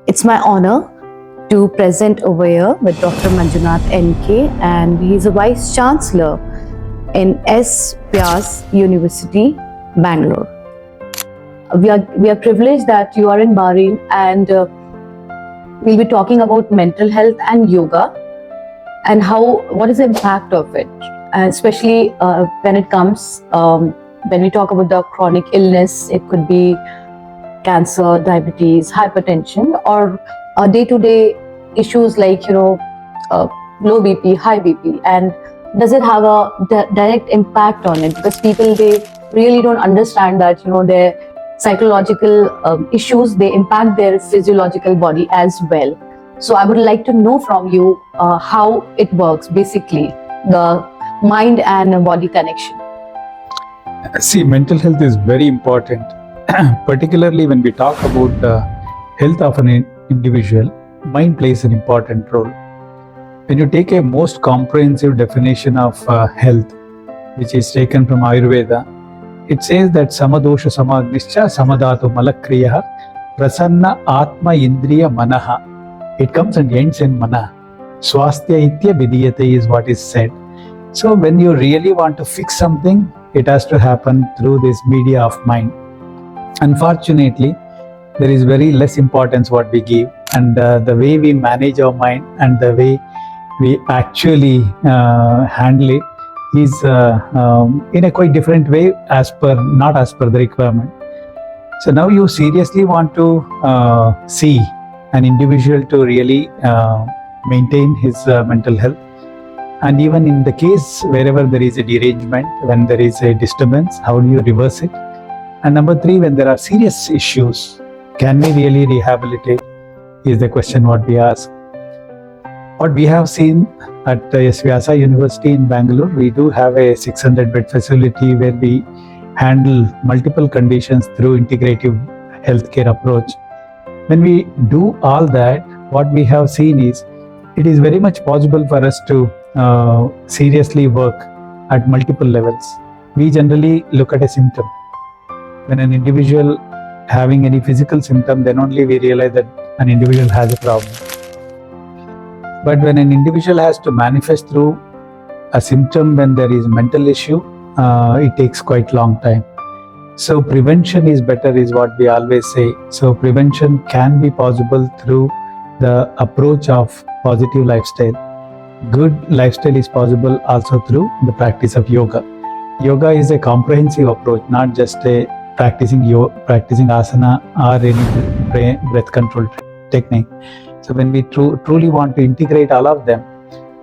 It's my honor to present over here with Dr. Manjunath N K, and he's a Vice-Chancellor in S-VYASA University, Bangalore. We are privileged that you are in Bahrain, and we'll be talking about mental health and yoga and what is the impact of it, especially when it comes when we talk about the chronic illness. It could be cancer, diabetes, hypertension, or day-to-day issues like low BP, high BP, and does it have a direct impact on it? Because people, they really don't understand that their psychological issues, they impact their physiological body as well. So I would like to know from you how it works, basically the mind and body connection. See, mental health is very important, particularly when we talk about the health of an individual. Mind plays an important role. When you take a most comprehensive definition of health, which is taken from Ayurveda, it says that samadosha samagnischa samadhatu malakriya prasanna atma indriya manaha. It comes and ends in mana. Swastya itya vidiyate is what is said. So when you really want to fix something, it has to happen through this media of mind. Unfortunately, there is very less importance what we give, and the way we manage our mind and the way we actually handle it is in a quite different way, not as per the requirement. So now you seriously want to see an individual to really maintain his mental health, and even in the case wherever there is a derangement, when there is a disturbance, how do you reverse it? And number 3, when there are serious issues, can we really rehabilitate, is the question what we ask. What we have seen at S-VYASA University in Bangalore, we do have a 600-bed facility where we handle multiple conditions through integrative healthcare approach. When we do all that, what we have seen is it is very much possible for us to seriously work at multiple levels. We generally look at a symptom. When an individual having any physical symptom, then only we realize that an individual has a problem. But when an individual has to manifest through a symptom when there is a mental issue, it takes quite long time. So prevention is better, is what we always say. So prevention can be possible through the approach of positive lifestyle. Good lifestyle is possible also through the practice of yoga. Yoga is a comprehensive approach, not just a practicing asana or any breath control technique. So when we truly want to integrate all of them,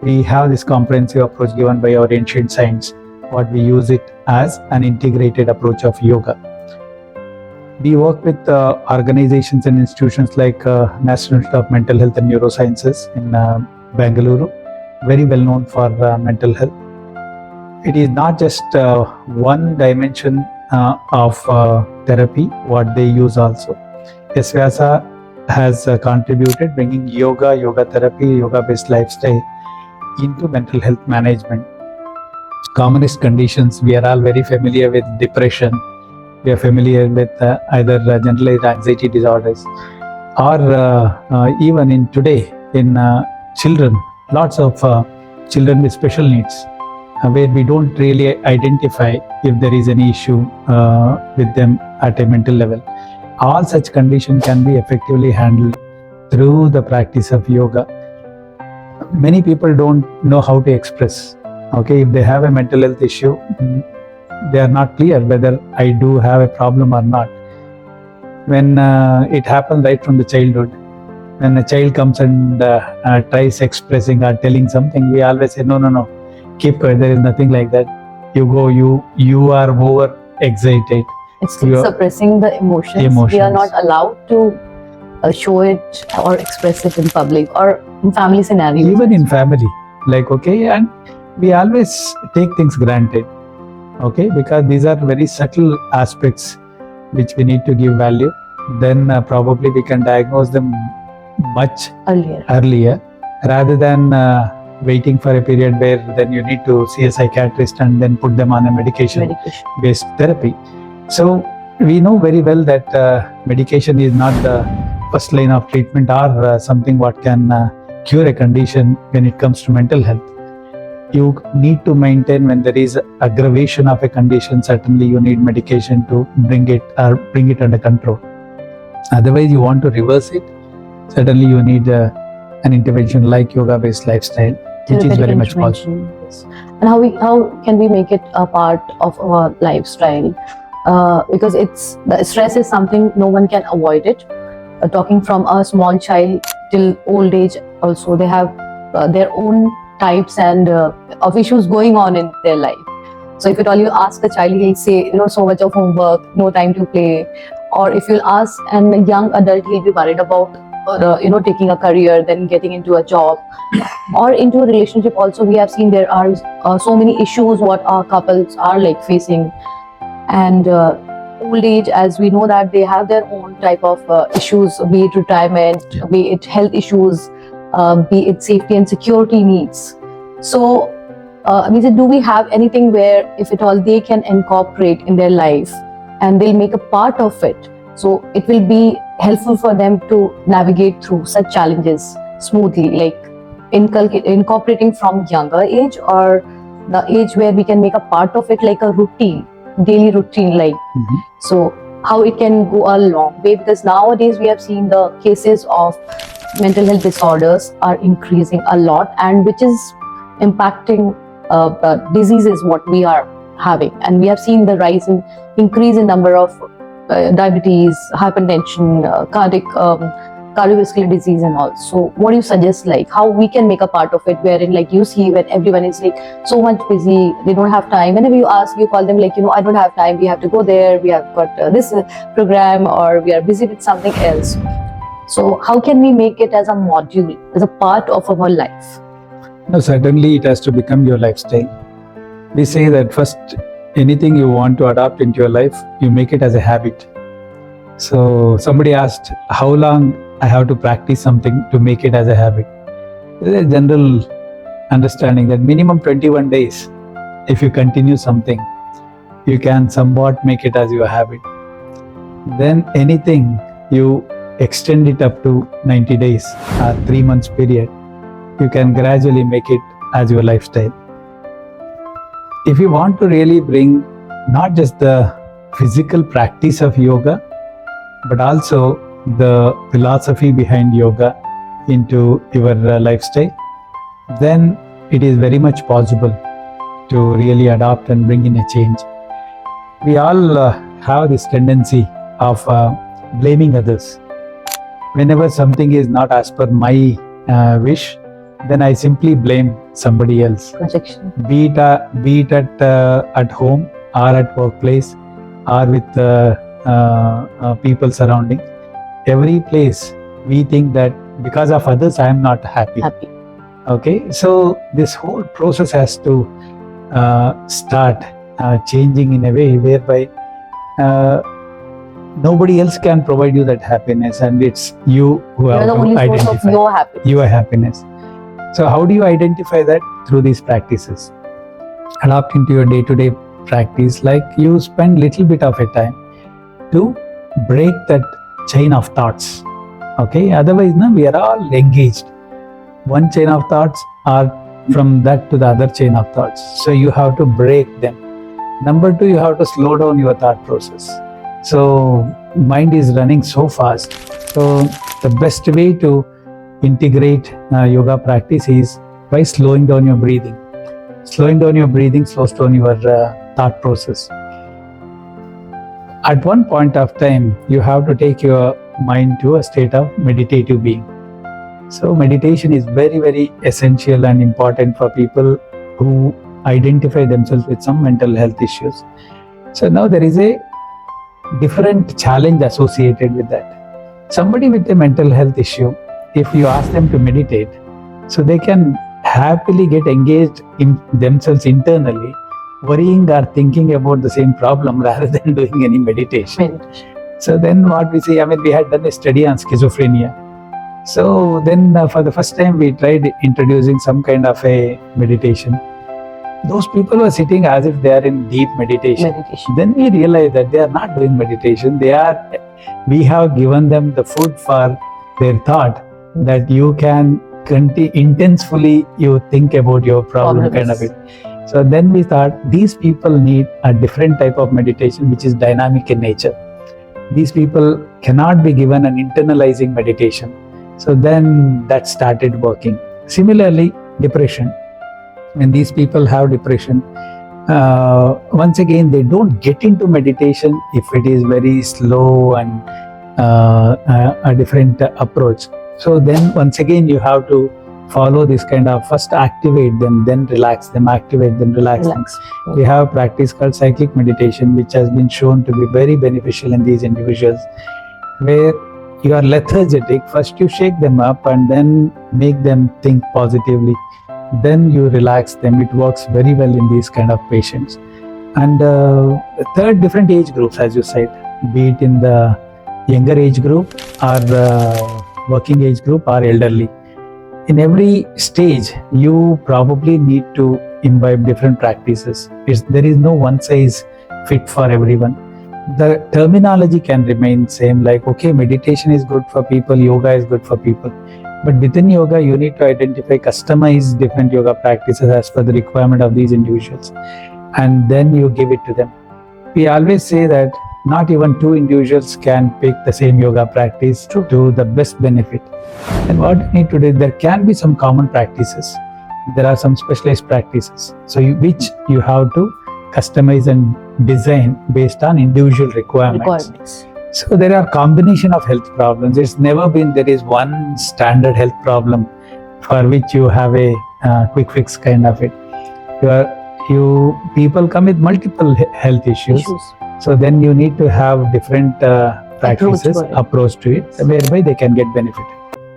we have this comprehensive approach given by our ancient science. What we use it as an integrated approach of yoga. We work with organizations and institutions like National Institute of Mental Health and Neurosciences in Bangalore, very well known for mental health. It is not just one dimension of therapy, what they use also. S-VYASA has contributed bringing yoga therapy, yoga-based lifestyle into mental health management. Commonest conditions, we are all very familiar with depression. We are familiar with either generalized anxiety disorders, or even in today in children, lots of children with special needs, where we don't really identify if there is any issue with them at a mental level. All such conditions can be effectively handled through the practice of yoga. Many people don't know how to express. Okay, if they have a mental health issue, they are not clear whether I do have a problem or not. When it happens right from the childhood, when a child comes and tries expressing or telling something, we always say, no, keep quiet, there is nothing like that. You are over excited. It's like suppressing the emotions. We are not allowed to show it or express it in public or in family scenarios. Even in family, like, okay, and we always take things granted, okay, because these are very subtle aspects which we need to give value. Then probably we can diagnose them much earlier rather than waiting for a period where then you need to see a psychiatrist and then put them on a medication-based therapy. So we know very well that medication is not the first line of treatment or something what can cure a condition when it comes to mental health. You need to maintain when there is aggravation of a condition, certainly you need medication to bring it under control. Otherwise, you want to reverse it, certainly you need an intervention like yoga-based lifestyle, which is very much possible. Yes. And how can we make it a part of our lifestyle? Because the stress is something no one can avoid it. Talking from a small child till old age, also they have their own types and of issues going on in their life. So if at all you ask a child, he'll say, so much of homework, no time to play. Or if you'll ask a young adult, he'll be worried about taking a career, then getting into a job or into a relationship. Also, we have seen there are so many issues what our couples are like facing. And old age, as we know that they have their own type of issues, be it retirement, be it health issues, be it safety and security needs. So, do we have anything where if at all they can incorporate in their life and they'll make a part of it, so it will be helpful for them to navigate through such challenges smoothly, like incorporating from younger age or the age where we can make a part of it like a routine, daily routine, like so how it can go a long way, because nowadays we have seen the cases of mental health disorders are increasing a lot, and which is impacting diseases what we are having, and we have seen the increase in number of diabetes, hypertension, cardiovascular disease and all. So what do you suggest, like how we can make a part of it, wherein like you see when everyone is like so much busy, they don't have time. Whenever you ask, you call them like, I don't have time, we have to go there, we have got this program, or we are busy with something else. So how can we make it as a module, as a part of our life? No, certainly it has to become your lifestyle. We say that first, anything you want to adopt into your life, you make it as a habit. So somebody asked how long I have to practice something to make it as a habit. There is a general understanding that minimum 21 days, if you continue something, you can somewhat make it as your habit. Then anything, you extend it up to 90 days or 3 months period, you can gradually make it as your lifestyle. If you want to really bring not just the physical practice of yoga, but also the philosophy behind yoga into your lifestyle, then it is very much possible to really adopt and bring in a change. We all have this tendency of blaming others. Whenever something is not as per my wish, then I simply blame somebody else. Projection. Be it at home or at workplace or with people surrounding. Every place we think that because of others I am not happy. Okay, so this whole process has to start changing in a way whereby nobody else can provide you that happiness, and it's you who have to identify your happiness. So how do you identify that? Through these practices. Adopt into your day-to-day practice, like you spend little bit of a time to break that chain of thoughts. Okay, otherwise we are all engaged. One chain of thoughts are from that to the other chain of thoughts. So you have to break them. Number 2, you have to slow down your thought process. So mind is running so fast. So the best way to integrate yoga practice is by slowing down your breathing. Slowing down your breathing slows down your thought process. At one point of time, you have to take your mind to a state of meditative being. So meditation is very, very essential and important for people who identify themselves with some mental health issues. So now there is a different challenge associated with that. Somebody with a mental health issue, if you ask them to meditate, so they can happily get engaged in themselves internally, worrying or thinking about the same problem rather than doing any meditation. So then what we say, we had done a study on schizophrenia. So then for the first time we tried introducing some kind of a meditation. those people were sitting as if they are in deep meditation. Then we realized that they are not doing meditation. We have given them the food for their thought, that you can intensely you think about your problem kind of it. So then we thought these people need a different type of meditation which is dynamic in nature. These people cannot be given an internalizing meditation. So then that started working. Similarly, depression. When these people have depression, once again they don't get into meditation if it is very slow and a different approach. So then once again you have to follow this kind of first activate them, then relax them, activate them, relax them. We have a practice called cyclic meditation, which has been shown to be very beneficial in these individuals, where you are lethargic. First you shake them up and then make them think positively. Then you relax them. It works very well in these kind of patients. And third, different age groups, as you said, be it in the younger age group or working age group or elderly. In every stage, you probably need to imbibe different practices. There is no one size fit for everyone. The terminology can remain same, like, okay, meditation is good for people, yoga is good for people. But within yoga, you need to identify, customize different yoga practices as per the requirement of these individuals. And then you give it to them. We always say that not even two individuals can pick the same yoga practice to the best benefit. And what you need to do, there can be some common practices. There are some specialized practices. So which you have to customize and design based on individual requirements. So there are combination of health problems. It's never been there is one standard health problem for which you have a quick fix kind of it. People come with multiple health issues. So then you need to have different practices, approach to it, whereby they can get benefit.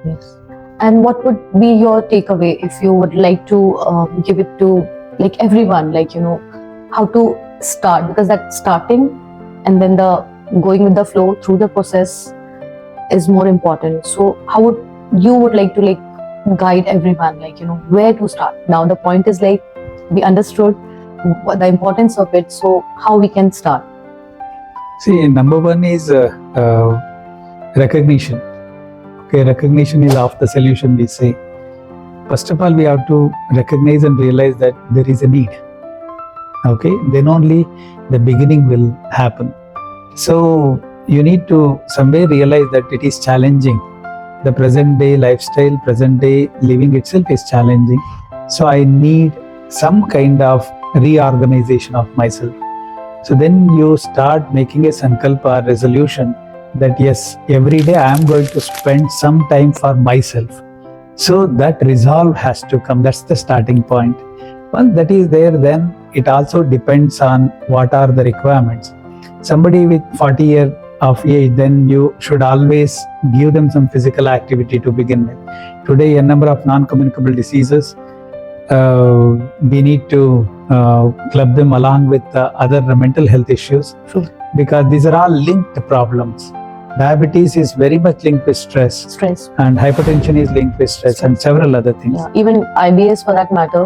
Yes. And what would be your takeaway if you would like to give it to like everyone, like, you know, how to start? Because that starting and then the going with the flow through the process is more important. So how would you like to guide everyone, like, you know, where to start? Now the point is like we understood the importance of it. So how we can start? See, number one is recognition. Okay, recognition is half the solution, we say. First of all, we have to recognize and realize that there is a need. Okay, then only the beginning will happen. So you need to somewhere realize that it is challenging. The present day lifestyle, present day living itself is challenging. So I need some kind of reorganization of myself. So then you start making a sankalpa, resolution, that yes, every day I am going to spend some time for myself. So that resolve has to come. That's the starting point. Once that is there, then it also depends on what are the requirements. Somebody with 40 years of age, then you should always give them some physical activity to begin with. Today, a number of non-communicable diseases, we need to club them along with other mental health issues. True. Because these are all linked problems. Diabetes is very much linked with stress. And hypertension is linked with stress and several other things. Yeah, even IBS for that matter.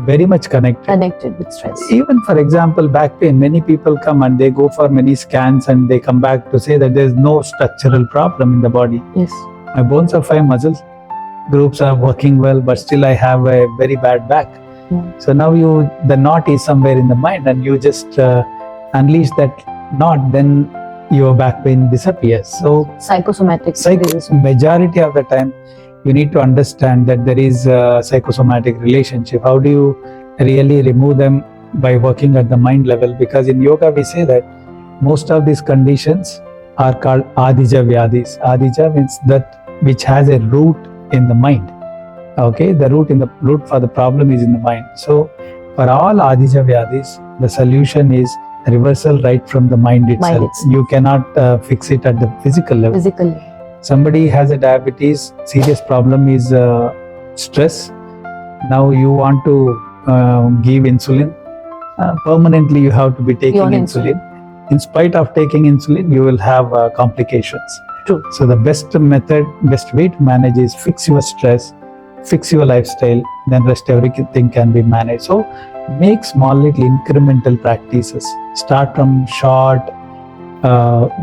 Very much connected with stress. Even for example, back pain, many people come and they go for many scans and they come back to say that there is no structural problem in the body. Yes. My bones are fine, muscles groups are working well, but still I have a very bad back. Yeah. So now the knot is somewhere in the mind and you just unleash that knot, then your back pain disappears. So psychosomatic. Majority of the time you need to understand that there is a psychosomatic relationship. How do you really remove them? By working at the mind level, because in yoga we say that most of these conditions are called adija vyadis. Adija means that which has a root in the mind. Okay, the root for the problem is in the mind. So for all adija vyadis, the solution is reversal right from the mind itself. You cannot fix it at the physical level. Somebody has a diabetes, serious problem is stress. Now you want to give insulin. Permanently you have to be taking insulin. In spite of taking insulin, you will have complications. True. So the best way to manage is fix your stress fix your lifestyle, then rest everything can be managed. So make small little incremental practices. Start from short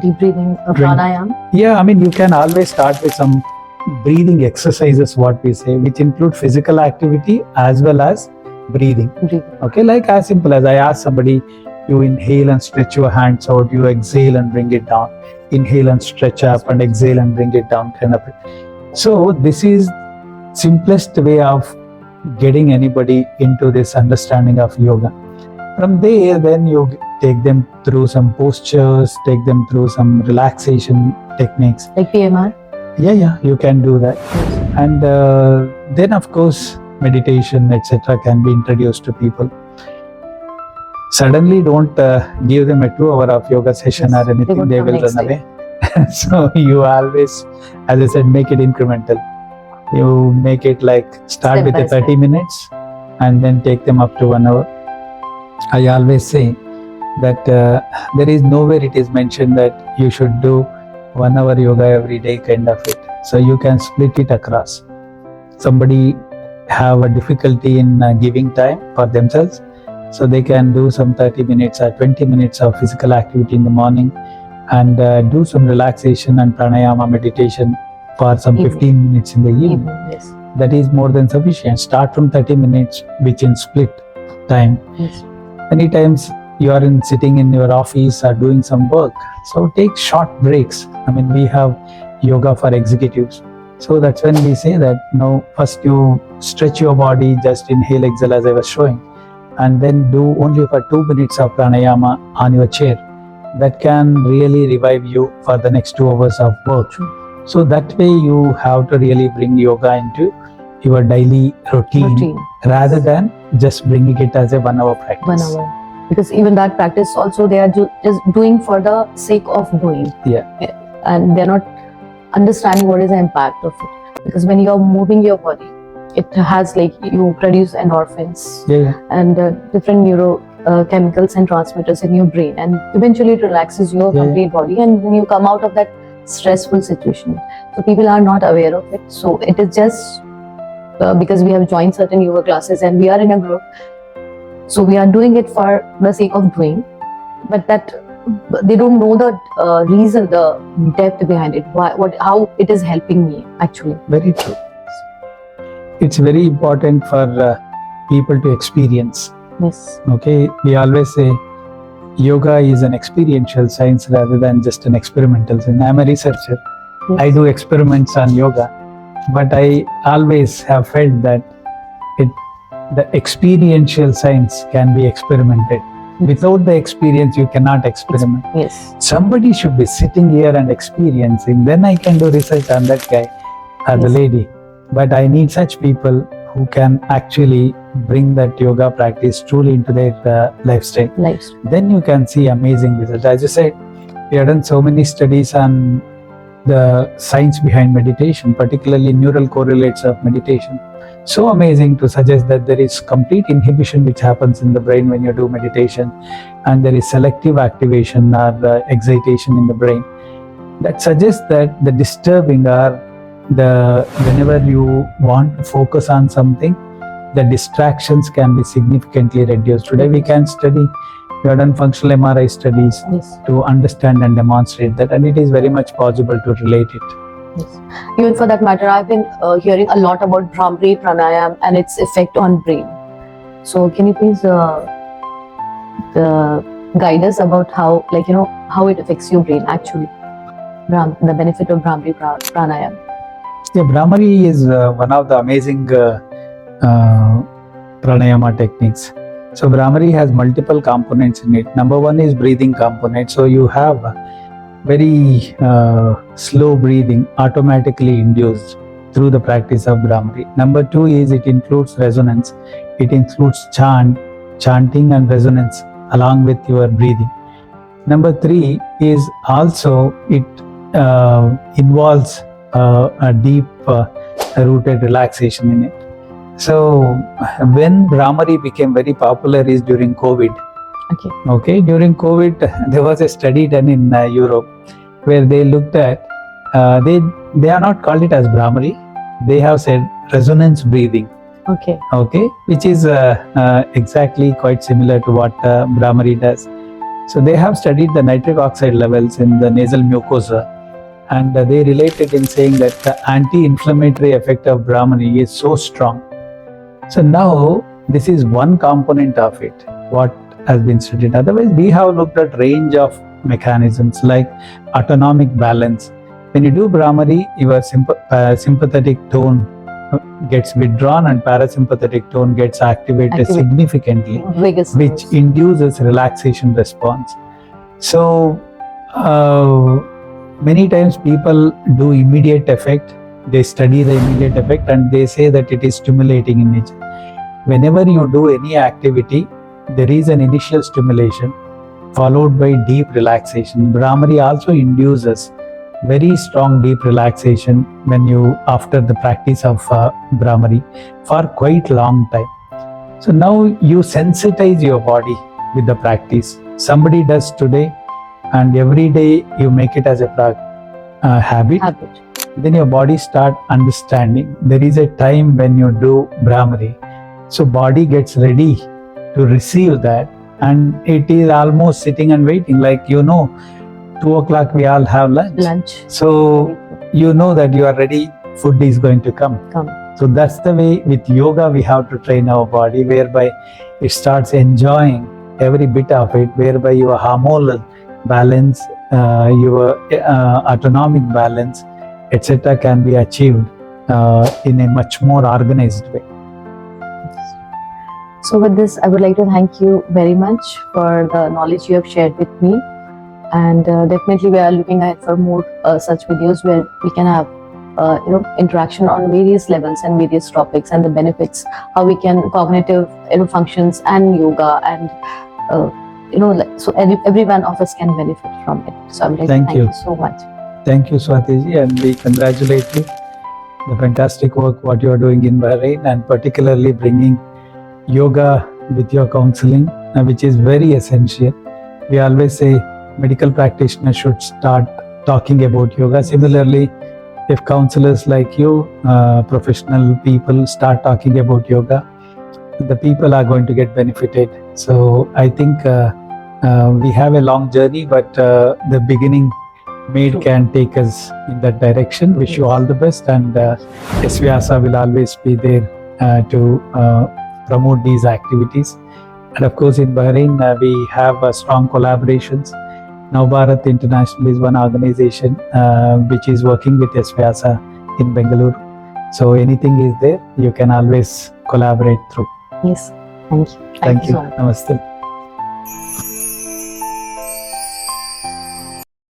Deep breathing, pranayam. yeah, I mean, you can always start with some breathing exercises, what we say, which include physical activity as well as breathing. Okay, like as simple as I ask somebody, you inhale and stretch your hands out, you exhale and bring it down, inhale and stretch up and exhale and bring it down, kind of it. So this is simplest way of getting anybody into this understanding of yoga. From there, then you take them through some postures, take them through some relaxation techniques. Like PMR? Yeah, you can do that. And then, of course, meditation, etc., can be introduced to people. Suddenly, don't give them a 2 hour of yoga session or anything, they will run away. So, you always, as I said, make it incremental. You make it like start with a 30 minutes and then take them up to 1 hour. I always say that there is nowhere it is mentioned that you should do 1 hour yoga every day, kind of it. So you can split it across. Somebody have a difficulty in giving time for themselves, so they can do some 30 minutes or 20 minutes of physical activity in the morning and do some relaxation and pranayama meditation for some 15 minutes in the evening. Yes. That is more than sufficient. Start from 30 minutes, which in split time. Yes. Many times you are sitting in your office or doing some work, so take short breaks. I mean, we have yoga for executives, so that's when we say that first you stretch your body, just inhale, exhale as I was showing, and then do only for 2 minutes of pranayama on your chair. That can really revive you for the next 2 hours of work. So that way you have to really bring yoga into your daily routine. Rather than just bringing it as a 1 hour practice. 1 hour. Because even that practice also they are just doing for the sake of doing. Yeah. And they're not understanding what is the impact of it. Because when you're moving your body, it has like you produce endorphins and different neurochemicals and transmitters in your brain, and eventually it relaxes your complete body, and when you come out of that stressful situation. So people are not aware of it. So it is just because we have joined certain yoga classes and we are in a group, so we are doing it for the sake of doing, but that they don't know the reason, the depth behind it, how it is helping me actually. Very true. It's very important for people to experience. Yes. Okay, we always say yoga is an experiential science rather than just an experimental science. I'm a researcher. Yes. I do experiments on yoga, but I always have felt that the experiential science can be experimented. Without the experience, you cannot experiment. Yes. Somebody should be sitting here and experiencing. Then I can do research on that guy or the lady. But I need such people who can actually bring that yoga practice truly into their lifestyle. Then you can see amazing results. As you said, we have done so many studies on the science behind meditation, particularly neural correlates of meditation. So amazing to suggest that there is complete inhibition which happens in the brain when you do meditation, and there is selective activation or excitation in the brain. That suggests that the disturbing or whenever you want to focus on something, the distractions can be significantly reduced. Today we can study, we have done functional MRI studies to understand and demonstrate that, and it is very much possible to relate it. Yes. Even for that matter, I've been hearing a lot about Brahmari Pranayam and its effect on brain. So can you please guide us about how it affects your brain actually, the benefit of Brahmari Pranayam? Yeah, Brahmari is one of the amazing pranayama techniques. So Brahmari has multiple components in it. Number one is breathing component. So you have very slow breathing automatically induced through the practice of Brahmari. Number two is it includes resonance. It includes chanting and resonance along with your breathing. Number three is also it involves a deep rooted relaxation in it. So when Brahmari became very popular is during COVID. Okay, during COVID there was a study done in Europe where they looked at they are not called it as Brahmari, they have said resonance breathing. Okay. Okay, which is exactly quite similar to what Brahmari does. So they have studied the nitric oxide levels in the nasal mucosa, and they related in saying that the anti-inflammatory effect of Brahmari is so strong. So now this is one component of it, what has been studied. Otherwise, we have looked at range of mechanisms like autonomic balance. When you do Brahmari, your sympathetic tone gets withdrawn and parasympathetic tone gets activated significantly, which induces relaxation response. So many times people do immediate effect, they study the immediate effect and they say that it is stimulating in nature. Whenever you do any activity, there is an initial stimulation followed by deep relaxation. Brahmari also induces very strong deep relaxation when you after the practice of Brahmari for quite long time. So now you sensitize your body with the practice. Somebody does today and every day you make it as a habit. Then your body start understanding. There is a time when you do Brahmari, so body gets ready to receive that, and it is almost sitting and waiting. Like 2 o'clock we all have lunch. So you know that you are ready, food is going to come. So that's the way with yoga we have to train our body, whereby it starts enjoying every bit of it, whereby your hormonal balance, your autonomic balance, etc. can be achieved in a much more organized way. So with this, I would like to thank you very much for the knowledge you have shared with me. And definitely we are looking ahead for more such videos where we can have interaction on various levels and various topics and the benefits, how we can cognitive functions and yoga, and so every one of us can benefit from it. So I would like to thank you so much. Thank you, Swati ji, and we congratulate you. The fantastic work what you are doing in Bahrain, and particularly bringing yoga with your counseling, which is very essential. We always say medical practitioners should start talking about yoga. Similarly, if counselors like you, professional people start talking about yoga, the people are going to get benefited. So I think we have a long journey, but the beginning made can take us in that direction. Wish you all the best, and S-VYASA will always be there to promote these activities. And of course, in Bahrain, we have strong collaborations. Now Bharat International is one organization which is working with S-VYASA in Bangalore. So anything is there, you can always collaborate through. Yes, thank you. Thank you. So much. Namaste.